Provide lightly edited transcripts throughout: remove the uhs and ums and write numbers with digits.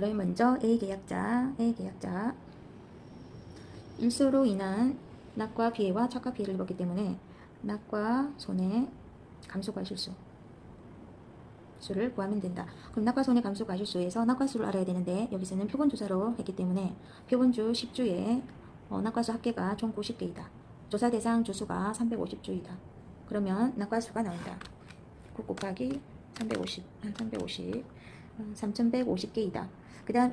그러면 먼저 A 계약자 일소로 인한 낙과 피해와 착과 피해를 입었기 때문에 낙과 손해 감소과실수 수를 구하면 된다. 그럼 낙과 손해 감소과실수에서 낙과수를 알아야 되는데 여기서는 표본조사로 했기 때문에 표본주 10주에 낙과수 합계가 총 90개이다. 조사 대상 주수가 350주이다. 그러면 낙과수가 나온다. 9 곱하기 350, 3150개이다.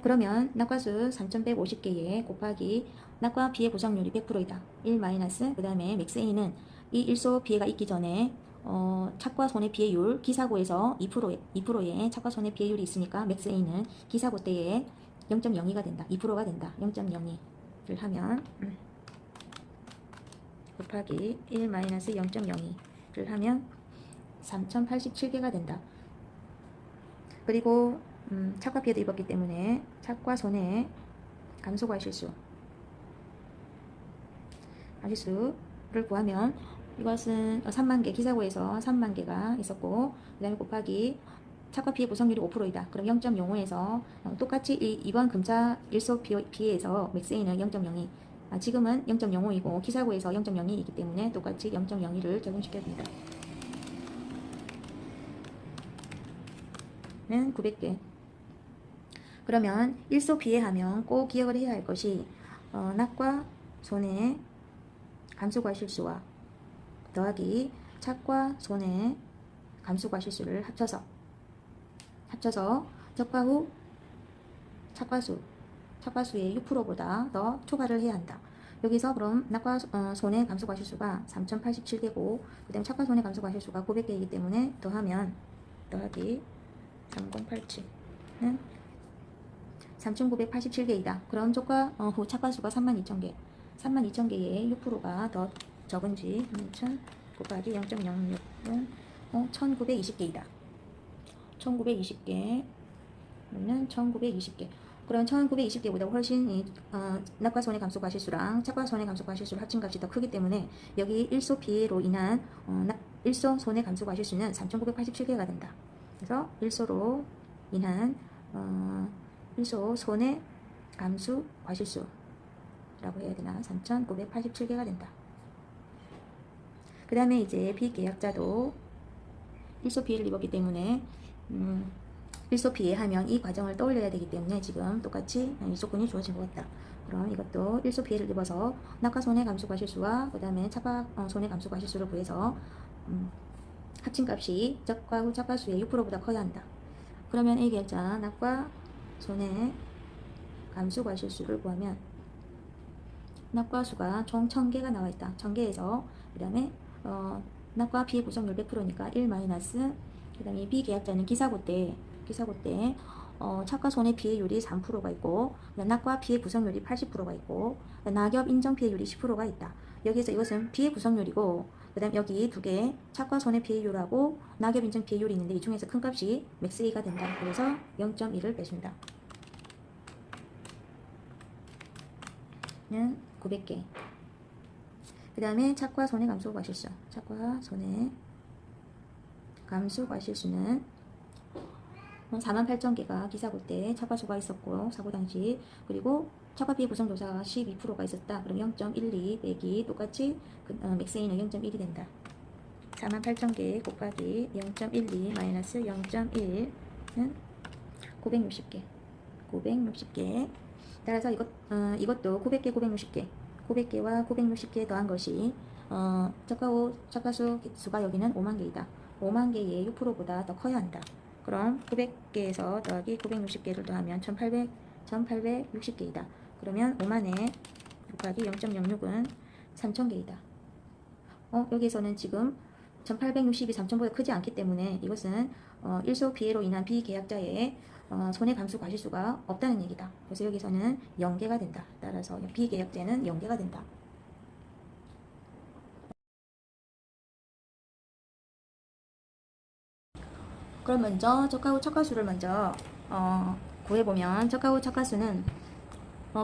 그러면 낙과수 3150개에 곱하기 낙과 피해 구성률이 100%이다. 1 마이너스 그 다음에 맥스 A는 이 일소 피해가 있기 전에 착과 손해 피해율 기사고에서 2%의 착과 손해 피해율이 있으니까 맥스 A는 기사고 때에 0.02가 된다. 2%가 된다. 0.02를 하면 곱하기 1 마이너스 0.02를 하면 3087개가 된다. 그리고 착과 피해도 입었기 때문에 착과 손해 감소과실수를 구하면 이것은 3만개 기사고에서 3만개가 있었고 그 다음에 곱하기 착과 피해 구성률이 5%이다. 그럼 0.05에서 똑같이 이번 금차 일소 피해에서 맥스 A는 0.02 지금은 0.05이고 기사고에서 0.02이기 때문에 똑같이 0.02를 적용시켜야 된다. 는 900개. 그러면 일소 피해하면 꼭 기억을 해야 할 것이 낙과 손해 감소과실수와 더하기 착과 손해 감소과실수를 합쳐서 적과 후 착과수의 6%보다 더 초과를 해야 한다. 여기서 그럼 낙과 손해 감소과실수가 3087개고 그 다음에 착과 손해 감소과실수가 900개이기 때문에 더하면 더하기 3087는 3987개이다. 그럼 촉과 후 착과수가 32,000개 32,000개에 6%가 더 적은지 1000 곱하기 0.06은 1920개이다. 1920개는 1920개. 그럼 1920개보다 훨씬 낙과 손해 감소과실수랑 착과 손해 감소과실수를 합친 값이 더 크기 때문에 여기 일소 피해로 인한 일소 손해 감소과실수는 3987개가 된다. 그래서 일소로 인한 일소 손해 감소 과실수라고 해야 되나 3987개가 된다. 그 다음에 이제 비계약자도 일소 피해를 입었기 때문에 일소 피해 하면 이 과정을 떠올려야 되기 때문에 지금 똑같이 이 조건이 주어진 것 같다. 그럼 이것도 일소 피해를 입어서 낙과 손해 감소 과실수와 그 다음에 착과 손해 감소 과실수를 구해서 합친 값이 적과 후 착과수의 6%보다 커야 한다. 그러면 A 계약자 낙과 손해 감소 과실수를 구하면 낙과수가 총 1000개가 나와 있다. 1000개에서 그 다음에 낙과 피해 구성률 100%니까 1 마이너스 그 다음에 비계약자는 기사고 때 착과 손해 피해율이 3%가 있고 낙과 피해 구성률이 80%가 있고 낙엽 인정 피해율이 10%가 있다. 여기서 이것은 피해 구성률이고 그 다음 여기 두 개 착과 손해 피해율하고 낙엽 인정 피해율이 있는데 이 중에서 큰 값이 맥스 A가 된다. 그래서 0.1을 빼준다. 는 900개. 그 다음에 착과 손해 감소 과실수. 착과 손해 감소 과실수는 48,000개가 기사고 때 착과수가 있었고 사고 당시 그리고 착과 피해 구성조사가 12%가 있었다. 그럼 0.12 빼기 똑같이 맥스 A는 0.1이 된다. 48,000개 곱하기 0.12 마이너스 0.1은 960개. 960개. 따라서 이것도 900개, 960개. 900개와 960개 더한 것이 적과 후 착과수 수가 여기는 5만 개이다. 5만 개의 6%보다 더 커야 한다. 그럼 900개에서 더하기 960개를 더하면 1860개이다. 그러면 5만에 곱하기 0.06은 3000개이다. 여기서는 지금 1860이 3000보다 크지 않기 때문에 이것은 일소 피해로 인한 비계약자의 손해 감소 과실수가 없다는 얘기다. 그래서 여기서는 0개가 된다. 따라서 비계약자는 0개가 된다. 그럼 먼저 적과 후 착과수를 먼저 구해보면 적과 후 착과수는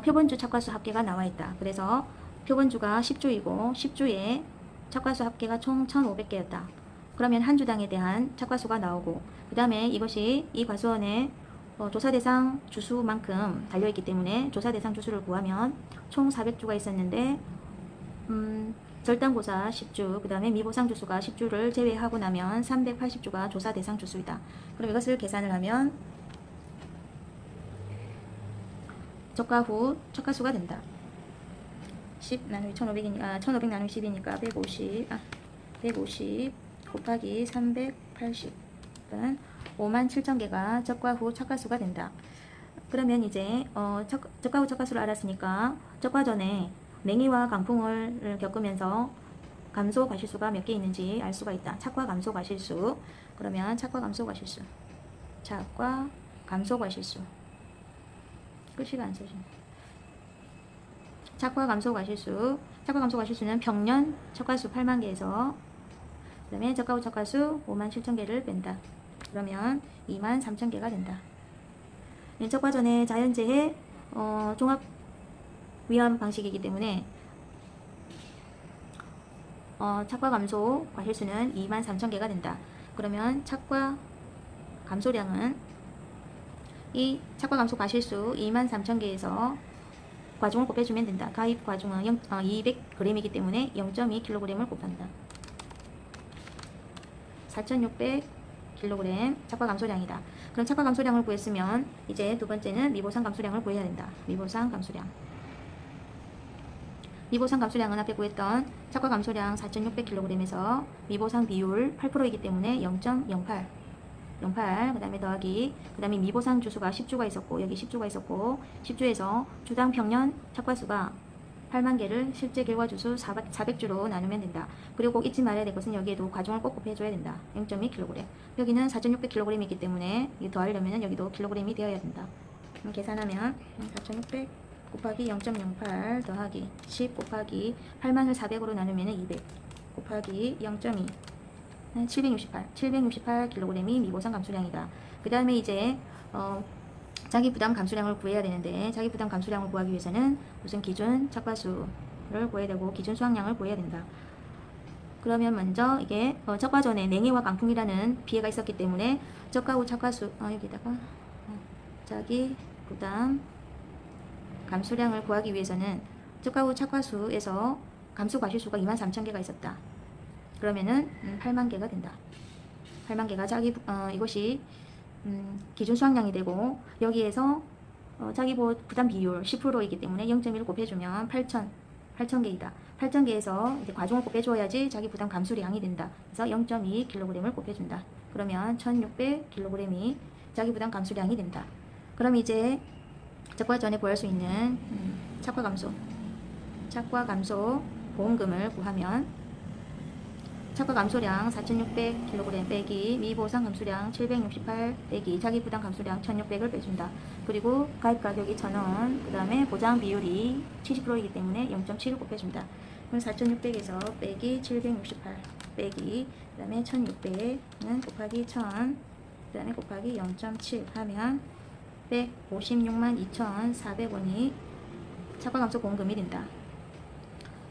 표본주 착과수 합계가 나와 있다. 그래서 표본주가 10주이고 10주에 착과수 합계가 총 1500개였다. 그러면 한 주당에 대한 착과수가 나오고 그 다음에 이것이 이 과수원의 조사 대상 주수만큼 달려있기 때문에 조사 대상 주수를 구하면 총 400주가 있었는데 절단고사 10주, 그 다음에 미보상 주수가 10주를 제외하고 나면 380주가 조사 대상 주수이다. 그럼 이것을 계산을 하면 적과 후 척가수가 된다. 10 나누기 1500이니까 1500 나누기 10이니까 150 곱하기 380은 57,000개가 적과 후 척가수가 된다. 그러면 이제 적과 후 척가수를 알았으니까 적과 전에 냉이와 강풍을 겪으면서 감소 과실수가 몇 개 있는지 알 수가 있다. 착과 감소 과실수. 그러면 착과 감소 과실수. 착과 감소 과실수. 글씨가 안 써지네. 착과 감소 과실수. 착과 감소 과실수는 평년 척가수 8만 개에서 그 다음에 적과 후 척가수 57,000개를 뺀다. 그러면 23,000개가 된다. 적과 전에 자연재해 종합 위험 방식이기 때문에 착과 감소 과실수는 23,000개가 된다. 그러면 착과 감소량은 이 착과 감소 과실수 23,000개에서 과중을 곱해주면 된다. 가입 과중은 200g이기 때문에 0.2kg을 곱한다. 4,600kg 착과 감소량이다. 그럼 착과 감소량을 구했으면 이제 두 번째는 미보상 감소량을 구해야 된다. 미보상 감소량. 미보상 감소량은 앞에 구했던 착과 감소량 4,600kg에서 미보상 비율 8%이기 때문에 0.08 그 다음에 더하기 그 다음에 미보상 주수가 10주가 있었고 여기 10주가 있었고 10주에서 주당 평년 착과수가 8만 개를 실제 결과 주수 400주로 나누면 된다. 그리고 꼭 잊지 말아야 될 것은 여기에도 과중을 꼭 곱해줘야 된다. 0.2kg. 여기는 4,600kg이기 때문에 더하려면 여기도 kg이 되어야 된다. 계산하면 4,600 곱하기 0.08 더하기 10 곱하기 8만을 400으로 나누면 200 곱하기 0.2 768kg이 미보상 감소량이다. 그 다음에 이제 자기 부담 감소량을 구해야 되는데 자기 부담 감소량을 구하기 위해서는 우선 기준 착과수를 구해야 되고 기준 수확량을 구해야 된다. 그러면 먼저 이게 적과 전에 냉해와 강풍이라는 피해가 있었기 때문에 적과 후 착과수 여기다가 자기 부담 감소량을 구하기 위해서는 적과 후 착과수에서 감소 과실수가 23,000개가 있었다. 그러면은 8만 개가 된다. 8만 개가 자기 이것이 기준 수확량이 되고 여기에서 자기 부담 비율 10%이기 때문에 0.1을 곱해주면 8,000개이다. 8,000개에서 이제 과중을 곱해줘야지 자기 부담 감소량이 된다. 그래서 0.2kg을 곱해준다. 그러면 1,600kg이 자기 부담 감소량이 된다. 그럼 이제 적과 전에 구할 수 있는 착과 감소 보험금을 구하면 착과 감소량 4,600kg 빼기 미보상 감소량 768 빼기 자기 부담 감소량 1,600을 빼준다. 그리고 가입 가격이 1,000원, 그 다음에 보장 비율이 70%이기 때문에 0.7을 곱해준다. 그럼 4,600에서 빼기 768 빼기 그 다음에 1,600은 곱하기 1,000, 그 다음에 곱하기 0.7 하면 1,562,400원이 착과 감소 보험금이 된다.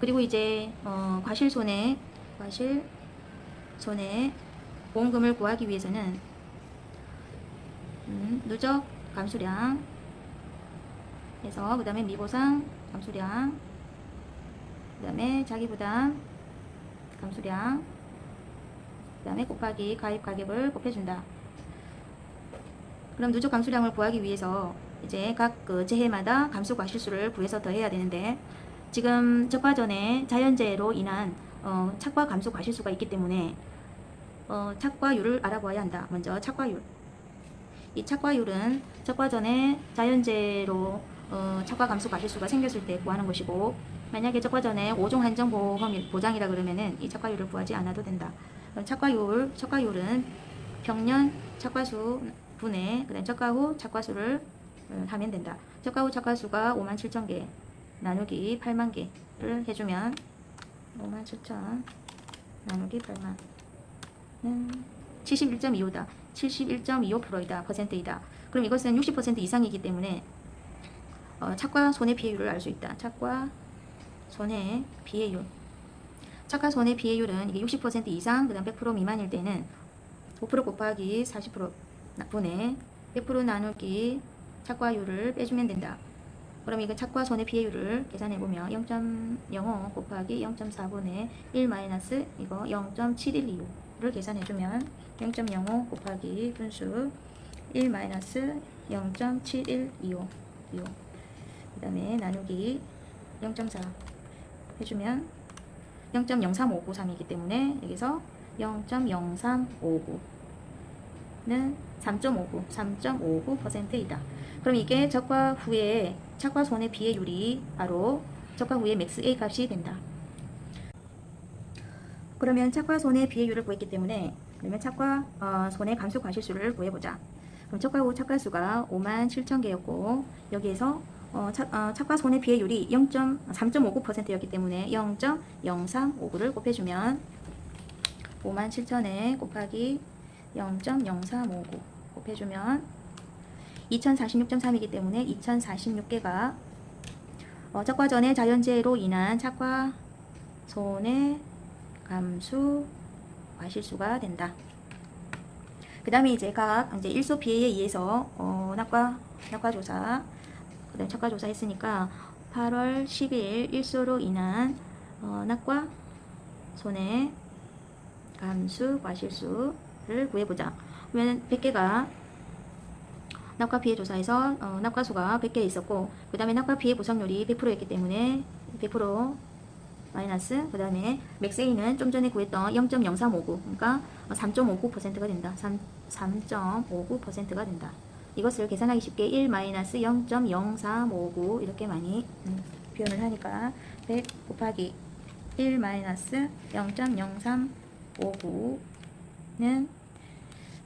그리고 이제 과실손해 보험금을 구하기 위해서는 누적 감소량 해서 그 다음에 미보상 감소량 그 다음에 자기부담 감소량 그 다음에 곱하기 가입 가격을 곱해준다. 그럼 누적 감소량을 구하기 위해서 이제 각 재해마다 감소 과실수를 구해서 더해야 되는데 지금 적과 전에 자연재해로 인한 착과 감소 과실수가 있기 때문에 착과율을 알아봐야 한다. 먼저 착과율. 이 착과율은 적과 전에 자연재해로 착과 감소 과실수가 생겼을 때 구하는 것이고 만약에 적과 전에 5종 한정 보장이라 그러면은 이 착과율을 구하지 않아도 된다. 착과율은 평년 착과수 분의 그다음 적과 후 착과수를 하면 된다. 적과 후 착과수가 57,000개 나누기 8만 개를 해주면 57,000 나누기 8만 71.25다. 71.25%이다. %이다. 그럼 이것은 60% 이상이기 때문에 착과 손해 피해율을 알 수 있다. 착과 손해 피해율. 착과 손해 피해율은 이게 60% 이상, 그 다음 100% 미만일 때는 5% 곱하기 40% 분의 100% 나누기 착과율을 빼주면 된다. 그럼 이거 착과 손해피해율을 계산해보면 0.05 곱하기 0.4분의 1 마이너스 이거 0.712를 계산해주면 0.05 곱하기 분수 1 마이너스 0.7125 그 다음에 나누기 0.4 해주면 0.03593이기 때문에 여기서 0.0359는 3.59%이다. 그럼 이게 적과 후의 착과 손해 비해율이 바로 적과 후의 맥스 A 값이 된다. 그러면 착과 손해 비해율을 구했기 때문에 그러면 착과 손해 감소 과실수를 구해보자. 그럼 적과 후 착과수가 57,000개였고 여기에서 착과 손해 비해율이 3.59%였기 때문에 0.0359를 곱해주면 57,000에 곱하기 0.0359 곱해주면 2046.3이기 때문에 2046개가 적과 전의 자연재해로 인한 착과 손해 감수 과실수가 된다. 그 다음에 이제 각 이제 일소 비해에 의해서 낙과조사 그다음 착과조사 했으니까 8월 10일 일소로 인한 낙과 손해 감수 과실수를 구해보자. 그러면 100개가 낙과 피해 조사에서 낙과수가 100개 있었고 그 다음에 낙과 피해 보상률이 100%였기 때문에 100% 마이너스 그 다음에 맥세이는 좀 전에 구했던 0.0359 그러니까 3.59%가 된다. 3.59%가 된다. 이것을 계산하기 쉽게 1 마이너스 0.0359 이렇게 많이 표현을 하니까 100 곱하기 1 마이너스 0.0359는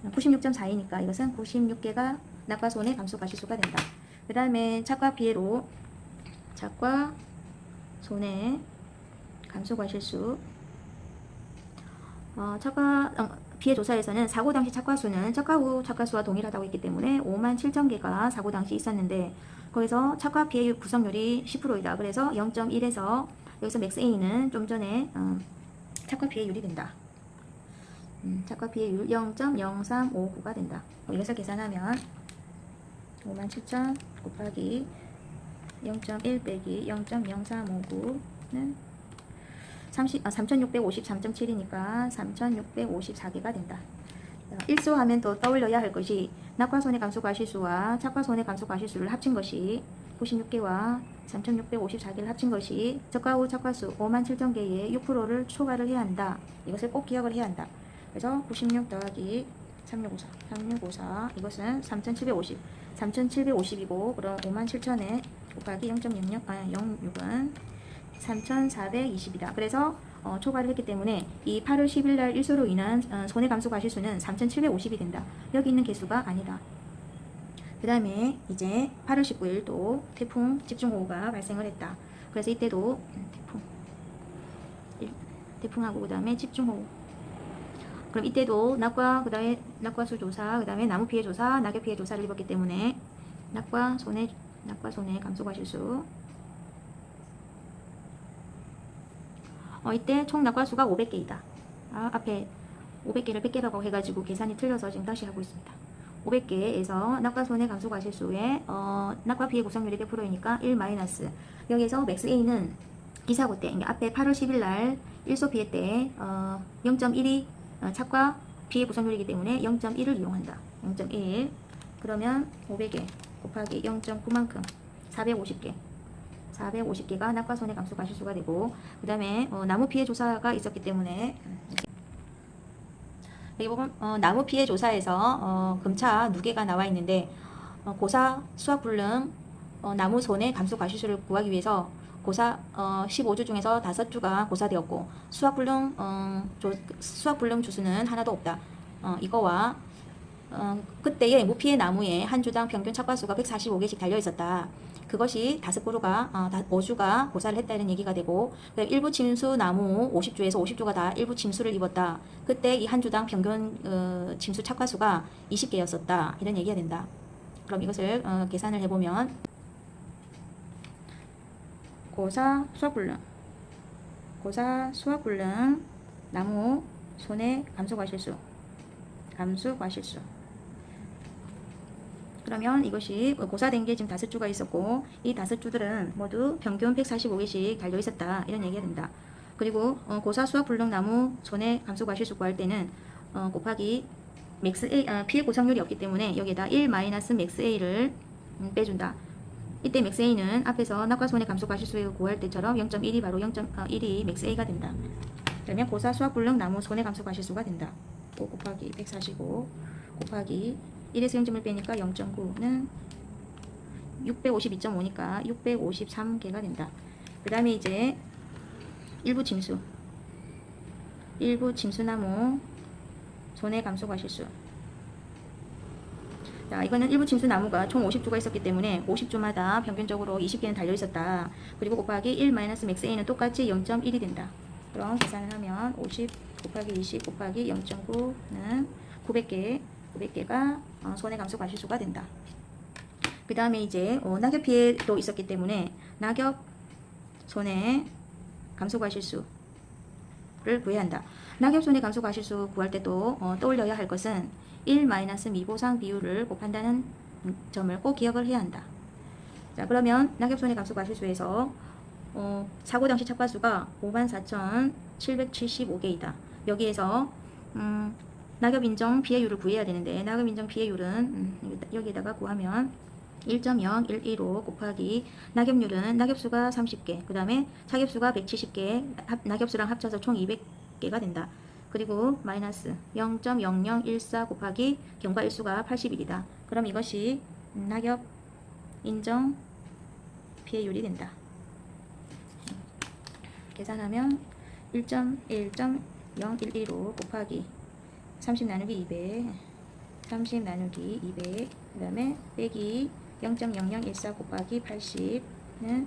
96.4이니까 이것은 96개가 낙과 손해 감소 과실수가 된다. 그 다음에 착과 피해로 착과 손해 감소 과실수 착과 피해 조사에서는 사고 당시 착과수는 착과 후 착과수와 동일하다고 했기 때문에 57,000개가 사고 당시 있었는데 거기서 착과 피해율 구성률이 10%이다. 그래서 0.1에서 여기서 맥스 A는 좀 전에 착과 피해율이 된다. 착과 피해율 0.0359가 된다. 이것을 계산하면 57,000 곱하기 0.1 빼기 0.0359는 3653.7이니까 3654개가 된다. 일소하면 또 떠올려야 할 것이 낙과 손해 감소 과실수와 착과 손해 감소 과실수를 합친 것이 96개와 3654개를 합친 것이 적과 후 착과수 57,000개의 6%를 초과를 해야 한다. 이것을 꼭 기억을 해야 한다. 그래서 96 더하기 3654 이것은 3750이고 그럼 57,000에 곱하기 0.06은 3420이다. 그래서 초과를 했기 때문에 이 8월 10일 날 일소로 인한 손해 감소 과실수는 3750이 된다. 여기 있는 개수가 아니다. 그 다음에 이제 8월 19일 또 태풍 집중호우가 발생을 했다. 그래서 이때도 태풍하고 그 다음에 집중호우 그럼 이때도 낙과 그 다음에 낙과수 조사 그 다음에 나무 피해 조사 낙엽 피해 조사를 입었기 때문에 낙과 손해 감소 과실수 이때 총 낙과수가 500개이다. 앞에 500개를 100개라고 해가지고 계산이 틀려서 지금 다시 하고 있습니다. 500개에서 낙과 손해 감소 과실수에 낙과 피해 구성률이 100%이니까 1 마이너스 여기서 맥스 A는 기사고 때 앞에 8월 10일 날 일소 피해 때 0.1이 착과 피해 구성률이기 때문에 0.1을 이용한다. 0.1 그러면 500개 곱하기 0.9만큼 450개가 낙과 손해 감소 과실수가 되고 그 다음에 나무 피해 조사가 있었기 때문에 여기 보면 나무 피해 조사에서 금차 누계가 나와 있는데 고사 수학 불능 나무 손해 감소 과실수를 구하기 위해서 고사 15주 중에서 5주가 고사되었고 수학 불능 주수는 하나도 없다. 이거와 그때의 무피해 나무에 한 주당 평균 착과수가 145개씩 달려 있었다. 그것이 5주가 고사를 했다는 얘기가 되고 일부 침수 나무 50주에서 50주가 다 일부 침수를 입었다. 그때 이 한 주당 평균 침수 착과수가 20개였었다. 이런 얘기가 된다. 그럼 이것을 계산을 해보면 고사 수학 불능 나무 손해 감소 과실수 그러면 이것이 고사된 게 지금 5주가 있었고 이 5주들은 모두 평균 145개씩 달려 있었다 이런 얘기가 된다. 그리고 고사 수학 불능 나무 손해 감소 과실수 구할 때는 곱하기 맥스 A 피해 고상률이 없기 때문에 여기에다 1 마이너스 맥스 A를 빼준다. 이때 맥스 A는 앞에서 낙과 손해 감소 과실수 구할 때처럼 0.1이 바로 0.1이 맥스 A가 된다. 그러면 고사 수학 불능 나무 손해 감소 과실수가 된다. 5 곱하기 145 곱하기 1에서 0점을 빼니까 0.9는 652.5니까 653개가 된다. 그 다음에 이제 일부 징수나무 손해 감소 과실수. 자, 이거는 일부 징수나무가 총 50주가 있었기 때문에 50주마다 평균적으로 20개는 달려 있었다. 그리고 곱하기 1 마이너스 맥스 A는 똑같이 0.1이 된다. 그럼 계산을 하면 50 곱하기 20 곱하기 0.9는 900개가 손해 감소 과실수가 된다. 그 다음에 이제 낙엽 피해도 있었기 때문에 낙엽 손해 감소 과실수를 구해야 한다. 낙엽 손해 감소 과실수 구할 때도 떠올려야 할 것은 1 마이너스 미보상 비율을 곱한다는 점을 꼭 기억을 해야 한다. 자, 그러면 낙엽 손해 감소 과실수에서 사고 당시 착과수가 54,775개이다. 여기에서 낙엽 인정 피해율을 구해야 되는데 낙엽 인정 피해율은 여기에다가 구하면 1.0115 곱하기 낙엽률은 낙엽수가 30개, 그 다음에 차겹수가 170개, 낙엽수랑 합쳐서 총 200개가 된다. 그리고 마이너스 0.0014 곱하기 경과일수가 80일이다. 그럼 이것이 낙엽 인정 피해율이 된다. 계산하면 1.1.0115 곱하기 30 나누기 200 30 나누기 200 그 다음에 빼기 0.0014 곱하기 80는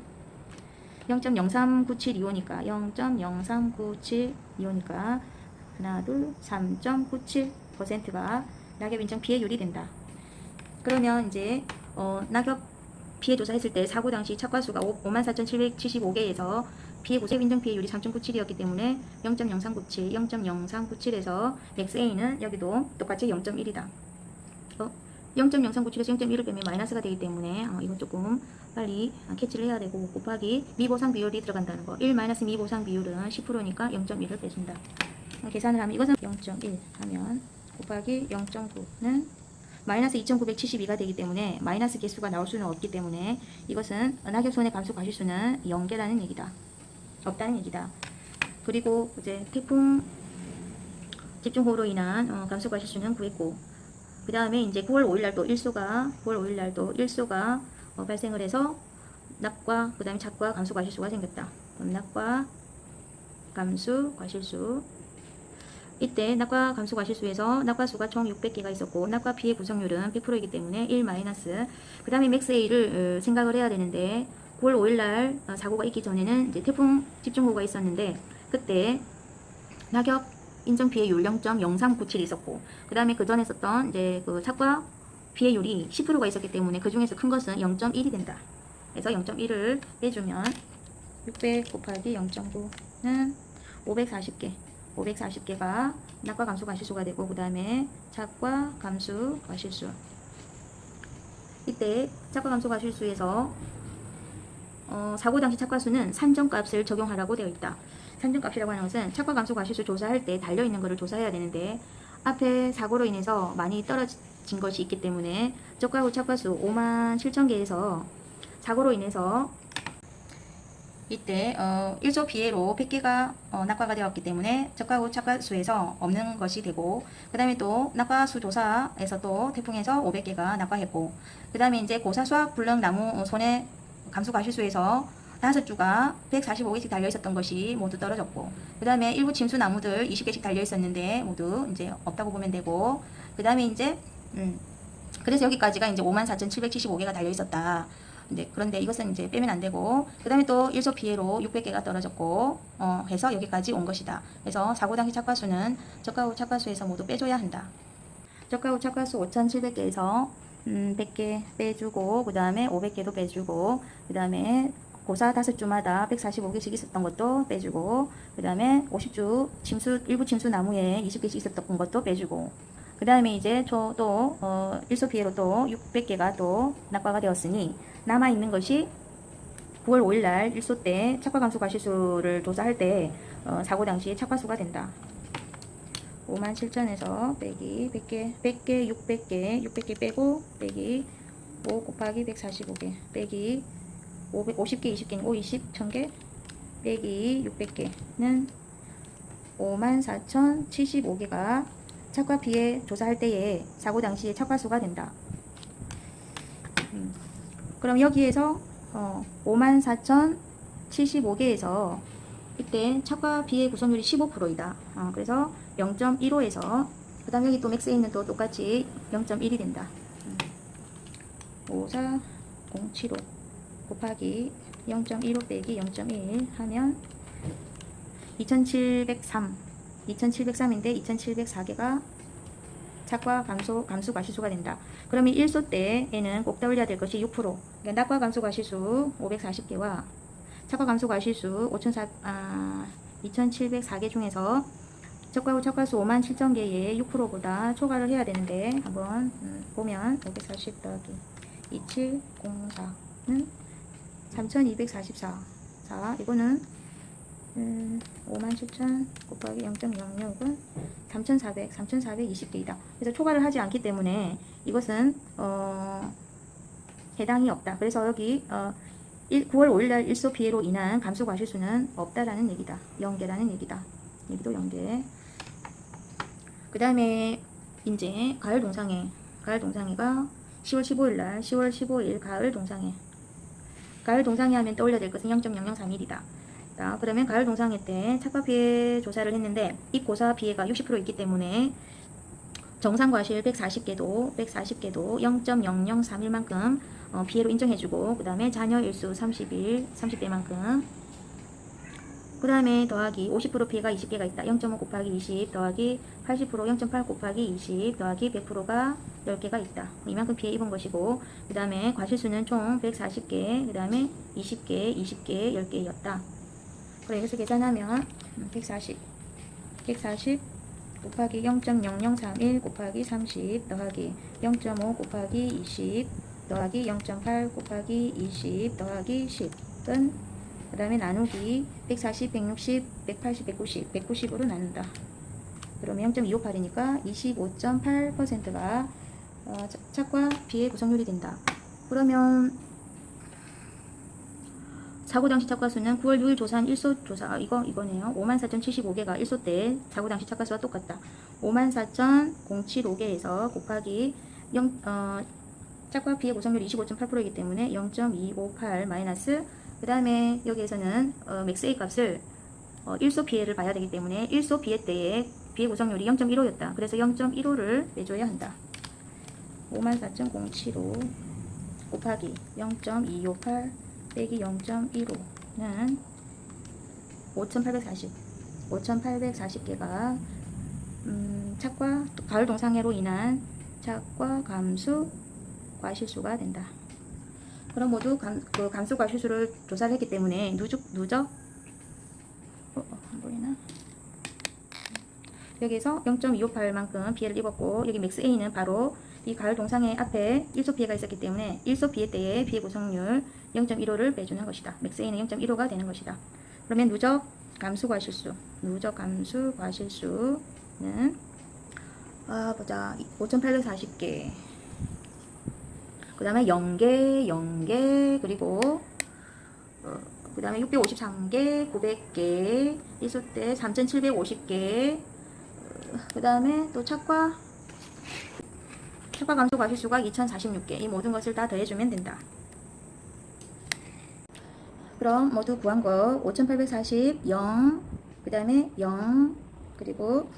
0.039725니까 0.039725니까 하나 둘 3.97%가 낙엽 인정 피해율이 된다. 그러면 이제 낙엽 피해 조사했을 때 사고 당시 착과수가 54,775개에서 피해 고세 인정 피해율이 3.97이었기 때문에 0.0397, 0.0397에서 맥스 A는 여기도 똑같이 0.1이다. 0.0397에서 0.1을 빼면 마이너스가 되기 때문에 이건 조금 빨리 캐치를 해야 되고 곱하기 미보상 비율이 들어간다는 거. 1 마이너스 미보상 비율은 10%니까 0.1을 빼준다. 계산을 하면 이것은 0.1 하면 곱하기 0.9는 마이너스 2972가 되기 때문에 마이너스 개수가 나올 수는 없기 때문에 이것은 낙엽 손해 감소 과실수는 0개라는 얘기다. 없다는 얘기다. 그리고 이제 태풍 집중호우로 인한 감소 과실수는 구했고, 그 다음에 이제 9월 5일 날도 일소가 발생을 해서 낙과 그 다음에 착과 감소 과실수가 생겼다. 그럼 낙과 감소 과실수. 이때 낙과 감소 과실수에서 낙과수가 총 600개가 있었고 낙과 피해 구성률은 100%이기 때문에 1 마이너스. 그 다음에 맥스 A를 생각을 해야 되는데 9월 5일 날 사고가 있기 전에는 이제 태풍 집중호우가 있었는데 그때 낙엽 인정 피해율 0.0397이 있었고 그 다음에 그 전에 썼던 이제 그 착과 피해율이 10%가 있었기 때문에 그 중에서 큰 것은 0.1이 된다. 그래서 0.1을 빼주면 600 곱하기 0.9는 540개가 낙과 감소 과실수가 되고 그 다음에 착과 감소 과실수. 이때 착과 감소 과실수에서 사고 당시 착과수는 산정값을 적용하라고 되어 있다. 산정값이라고 하는 것은 착과 감소 과실수 조사할 때 달려있는 것을 조사해야 되는데 앞에 사고로 인해서 많이 떨어진 것이 있기 때문에 저가 후 착과수 57,000개에서 사고로 인해서 이때 1조 피해로 100개가 낙과가 되었기 때문에 저가 후 착과수에서 없는 것이 되고 그 다음에 또 낙과수 조사에서 또 태풍에서 500개가 낙과했고 그 다음에 이제 고사 수학 불능 나무 손해 감소 과실수에서 5주가 145개씩 달려있었던 것이 모두 떨어졌고 그 다음에 일부 침수 나무들 20개씩 달려있었는데 모두 이제 없다고 보면 되고 그 다음에 이제 그래서 여기까지가 이제 54,775개가 달려있었다. 그런데 이것은 이제 빼면 안 되고 그 다음에 또 일소 피해로 600개가 떨어졌고 해서 여기까지 온 것이다. 그래서 사고 당시 착과수는 저가 후 착과수에서 모두 빼줘야 한다. 저가 후 착과수 5,700개에서 100개 빼주고 그 다음에 500개도 빼주고 그 다음에 고사 5주마다 145개씩 있었던 것도 빼주고 그 다음에 50주 일부 침수 나무에 20개씩 있었던 것도 빼주고 그 다음에 이제 또 일소 피해로 또 600개가 또 낙과가 되었으니 남아있는 것이 9월 5일 날 일소 때 착과 감소 과실수를 조사할 때 사고 당시 착과수가 된다. 57,000에서 빼기 100개, 600개 빼고 빼기 5 곱하기 145개 빼기 50개, 20개는 5, 20, 1000개 빼기 600개는 54,075개가 착과 피해 조사할 때에 사고 당시에 착과수가 된다. 그럼 여기에서 54,075개에서 이때 착과 피해 구성률이 15%이다. 그래서 0.15에서 그 다음 여기 또 맥스에 있는 또 똑같이 0.1이 된다. 54075 곱하기 0.15 빼기 0.1 하면 2703인데 2704개가 착과 감소 과실수가 된다. 그러면 일소 때에는 꼭 떠올려야 될 것이 6%. 그러니까 낙과 감소 과실수 540개와 착과 감소 과실수 2704개 중에서 적과 후 착과수 57,000개의 6%보다 초과를 해야 되는데 한번 보면 540 더하기 2704는 3244. 자, 이거는 57,000 곱하기 0.06은 3,420개이다. 그래서 초과를 하지 않기 때문에 이것은 해당이 없다. 그래서 여기 9월 5일날 일소 피해로 인한 감소 과실수는 없다라는 얘기다. 0개라는 얘기다. 여기도 0개. 그 다음에 이제 가을 동상회가 10월 15일날 10월 15일 가을 동상회 하면 떠올려야 될 것은 0.0031이다. 그러면 가을 동상회 때 착과 피해 조사를 했는데 입고사 피해가 60% 있기 때문에 정상 과실 140개도 0.0031만큼 피해로 인정해주고 그 다음에 자녀 일수 30대만큼 그 다음에 더하기 50% 피해가 20개가 있다. 0.5 곱하기 20 더하기 80% 0.8 곱하기 20 더하기 100%가 10개가 있다. 이만큼 피해 입은 것이고 그 다음에 과실수는 총 140개 그 다음에 20개 10개였다. 그럼 여기서 계산하면 140 곱하기 0.0031 곱하기 30 더하기 0.5 곱하기 20 더하기 0.8 곱하기 20 더하기 10은 그 다음에 나누기 140, 160, 180, 190으로 나눈다. 그러면 0.258이니까 25.8%가 착과 피해 구성률이 된다. 그러면 사고 당시 착과수는 9월 6일 조사한 일소 조사 이거네요. 54,075개가 일소 때 사고 당시 착과수와 똑같다. 54,075개에서 곱하기 착과 피해 구성률이 25.8%이기 때문에 0.258 마이너스 그 다음에 여기에서는 맥스 A 값을 일소 피해를 봐야 되기 때문에 일소 피해 때의 피해 구성률이 0.15였다. 그래서 0.15를 빼줘야 한다. 54,075 곱하기 0.258 빼기 0.15는 5,840개가 착과 가을 동상회로 인한 착과 감수 과실수가 된다. 그럼 모두 감수 과실수를 조사를 했기 때문에 누적 안 보이나? 여기에서 0.258만큼 피해를 입었고 여기 맥스 A는 바로 이 가을 동상회 앞에 일소 피해가 있었기 때문에 일소 피해 때의 피해 구성률 0.15를 빼주는 것이다. 맥스 A는 0.15가 되는 것이다. 그러면 누적 감수 과실수는 보자 5,840개 그 다음에 0개 그리고 그 다음에 653개 900개 일소 때 3,750개 그 다음에 또 착과 감소 과실수가 2,046개 이 모든 것을 다 더해주면 된다. 그럼 모두 구한 거 5,840 0 그 다음에 0 그리고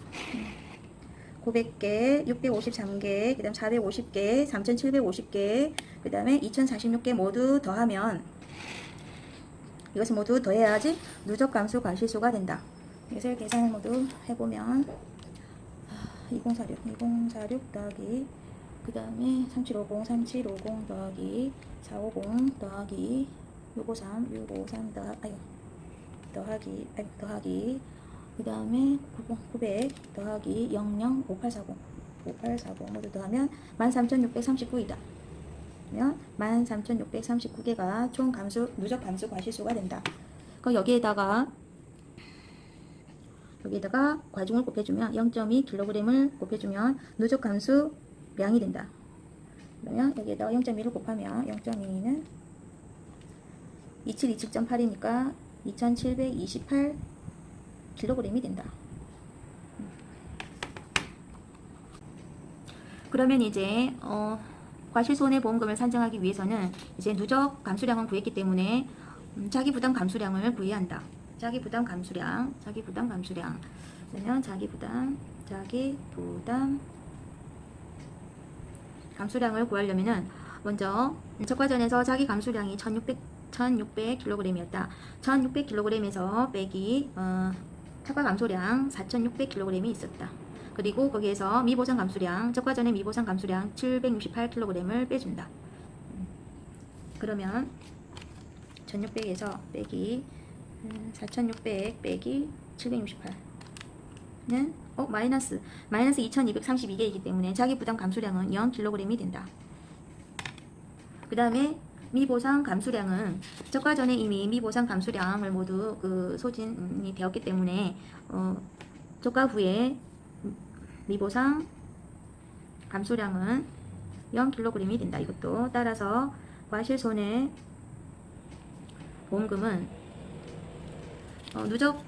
900개 653개 그 다음 450개 3,750개 그 다음에 2,046개 모두 더하면 이것을 모두 더해야지 누적 감수 과실수가 된다. 이것을 계산을 모두 해보면 2046 더하기 그 다음에 3750 더하기 450 더하기 653 더하기 그 다음에 900 더하기 005,840 5840 모두 더하면 13,639이다. 그러면 13,639개가 총 감수, 누적 감수 과실수가 된다. 그럼 여기에다가 과중을 곱해주면 0.2kg을 곱해주면 누적 감수량이 된다. 그러면 여기에다가 0.2를 곱하면 0.2는 2727.8이니까 2728kg이 된다. 그러면 이제 과실손해보험금을 산정하기 위해서는 이제 누적 감수량은 구했기 때문에 자기 부담 감수량을 구해야 한다. 자기 부담 감수량. 그러면 자기 부담 감수량을 구하려면은 먼저 적과전에서 자기 감수량이 1600kg이었다. 1600kg에서 빼기 착과 감소량 4600kg이 있었다. 그리고 거기에서 미보상 감수량, 적과전의 미보상 감수량 768kg을 빼준다. 그러면 1600에서 빼기 4600 빼기 768는 마이너스 2232개이기 때문에 자기 부담 감수량은 0kg이 된다. 그 다음에 미보상 감수량은 적과 전에 이미 미보상 감수량을 모두 소진이 되었기 때문에 적과 후에 미보상 감수량은 0kg이 된다. 이것도 따라서 과실손해보험금은 누적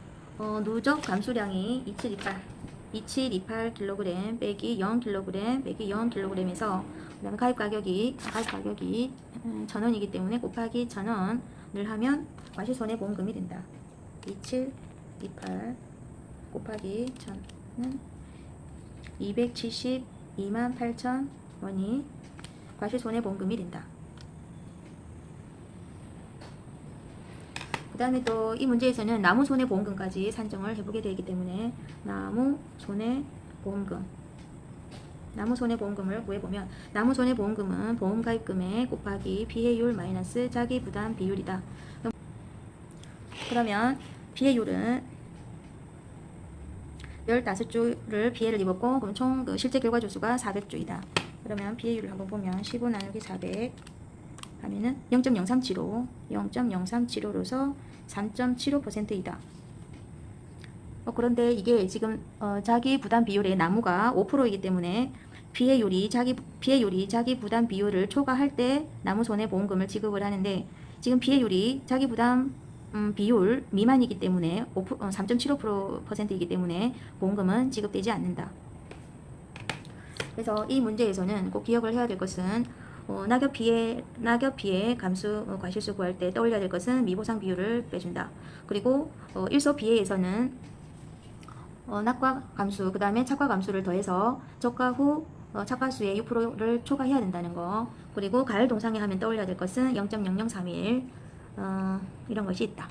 감수량이 2728kg 빼기 0kg 빼기 0kg에서 그다음에 가입 가격이 1,000원이기 때문에 곱하기 1,000원을 하면 과실손해보험금이 된다. 2728 곱하기 1,000은 272만8천원이 과실손해보험금이 된다. 그 다음에 또 이 문제에서는 나무손해보험금까지 산정을 해보게 되기 때문에 나무손해보험금을 구해보면 나무손해보험금은 보험가입금액 곱하기 피해율 마이너스 자기부담 비율이다. 그러면 피해율은 15주를 피해를 입었고 그럼 총 실제 결과조수가 400주이다. 그러면 피해율을 한번 보면 15 나누기 400 하면은 0.037호로서 3.75%이다. 그런데 이게 지금 자기 부담 비율의 나무가 5%이기 때문에 피해율이 자기 부담 비율을 초과할 때 나무손해보험금을 지급을 하는데 지금 피해율이 자기 부담 비율 미만이기 때문에 3.75%이기 때문에 보험금은 지급되지 않는다. 그래서 이 문제에서는 꼭 기억을 해야 될 것은 낙엽 피해 감수 과실수 구할 때 떠올려야 될 것은 미보상 비율을 빼준다. 그리고 일소 피해에서는 낙과 감수 그 다음에 착과 감수를 더해서 적과 후 착과수의 6%를 초과해야 된다는 거. 그리고 가열 동상에 하면 떠올려야 될 것은 0.0031 이런 것이 있다.